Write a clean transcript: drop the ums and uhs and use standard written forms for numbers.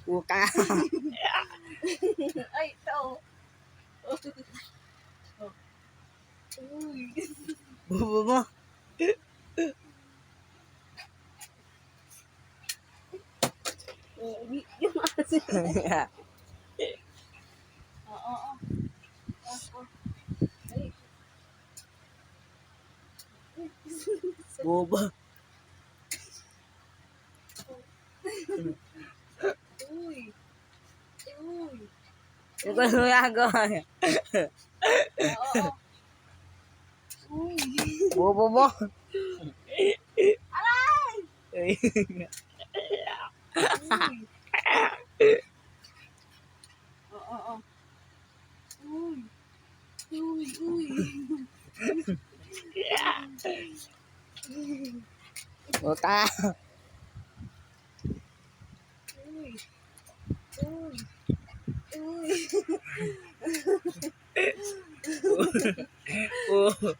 Buka. Ay, ito. Uy. Bubo mo. Yung asin. Oo. Ay. Bubo. Uy. Uy. Huwag ko nagagawa niya. Oo. Uy. Bubo mo. Aray! Uy. Uy. Oo. Uy. Uy. Uy. Buka. Uy. Uy. Uy. Bubo.